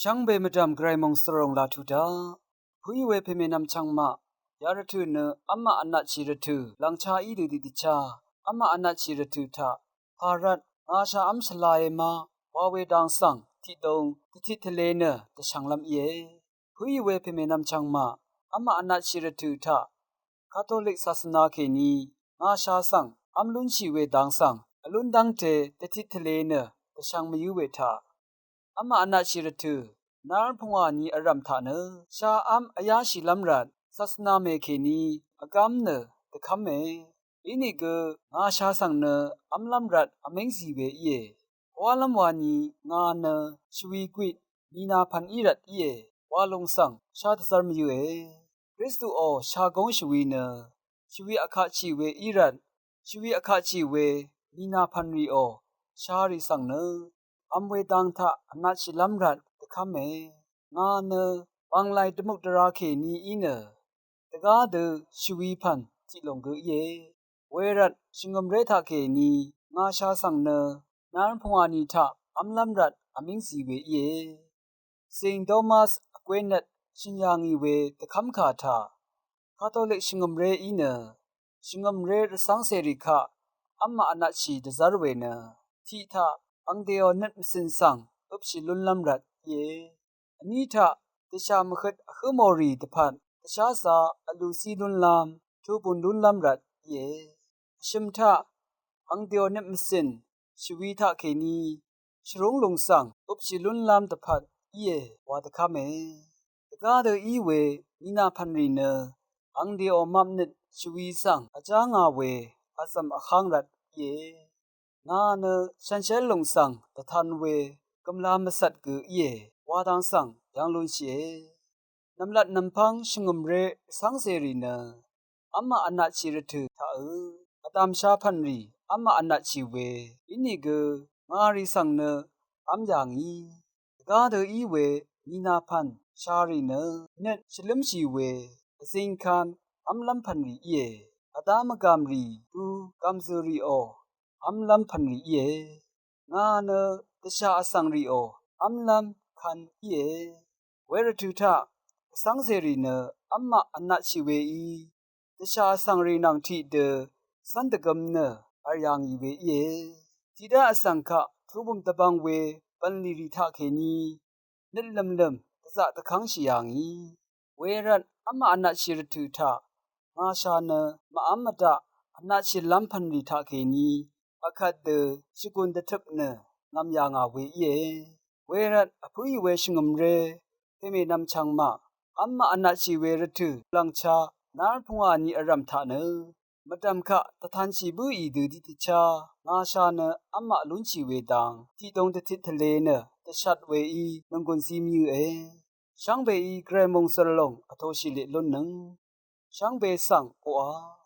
ช่างเบมดามไกรมงสรงลาทุดาผู้ยเวเพเมนำช่างมายารทุเนอัมมาอนัดชีรทุหลังชาอีดูดิดิชาอัมมาอนัดชีรทุทาภารัตอาชาอัมสลายมาวาเวดังสังที่ตรงทิทะเลเนตะช่างลำเยผู้ยเวเพเมนำช่างมาอัมมาอนัดชีรทุทาคาทอลิกศาสนาเคนีอาชาสังอัมลุนชีเวดังสังอลุนดังเตทิทะเลเนตะช่างมยูเวทาอัมมาอนัดชีรทุนารพงวานีอารัมทาเนชาอัมอายาชิลัมรัดศาสนาเมเคนีอากามเนตะคัมเมอินิกงาชาสังเนอัมลัมรัดอเมงซีเวเยวาลัมวานีงาเนชวีกวิดมีนาพันอีรัดวาลงสังชาตซาร์มยูคริสตูอชากงชวีเนชวีอาคาชีเวอีรัดชวีอาคาชีเวมีนาพันรีอชาริสังเนอัมเวดังทะอนาชิลัมรัดตะคัมเมงาเนบังไลตมุกตราเคนีอีเนตะกาเดชวีพันจิลงกุเวรัดชิงกมเรทาเคนีงาชาสังเนนารพงวานีทะอัมลัมรัดอมิงสีเวซิงโทมัสอเกวเนตชิญญางีเวตะคัมคาทาคาทอลิกชิงกมเรอีเนชิงกมเรรสังเสริคะอัมมาอนัดชีดซาร์เวเนทีทาอังเดโอเนตมสินสังอุบชิลุนลัมรัดอันนี้ทะติชามขดอคมอรีตพันติชาซาอลูซีลุนลามทูบุนลุนลัมรัดชิมทะอังเดียวเนมสินชวีทะเคนีชรงลงสังอุบชิลุนลามตพันวาตะคาเมตะกาเดอีเวมีนาพันรีเนอังเดียวมัมนิดชวีสังอาจางาเวอาซัมอคังรัดนาเนชันเชลลงสังตะทันเวกำลามสัดกือวาดังสังยังลุนเชนำลัดนำพังชงมเรสังเสรีเนอัมมาอนัดชีรทุทาอตามชาพันรีอัมมาอนัดชีเวอินิกงารีสังเนอัมยังอีกาเดอีเวมีนาพันชารีเนเนชลิมชีเวสิงคันอัมลัมพันรีอตามกามรีตูกัมซรีโออัมลัมพันรีงาเนตชาอสังรีโออัมลัมคันเวรทุทะสังเสรีเนอัมมาอนัดชีเวอีตชาสังรีนังทีเดสันตกัมเนอายังอีเวทีดาอสังคะทุบุมตะบังเวปันลีริทะเคนีนิลลมตะซะตะคังชิยังอีเวรันอัมมาอนัดชีรทุทะงาชาเนมาอัมมตะอนัดชิลัมพันริทะเคนีอาคัดเดชิกุนตะทับเนงามยางาเวเวรันอภุยเวชงมเรเฮเมนำชังมาอัมมาอนัดชีเวรทุลังชานารพงวานีอารัมทาเนมตัมคะตะทันชีบุอีดูดิติชางาชาเนอัมมาลุนชีเวดังที่ตรงตะทิทะเลเนตะชัดเวอีนงกุนซีมิวช่างเบอีเกรมงสลงอโทชิเลลุนนึงช่างเบสังโออา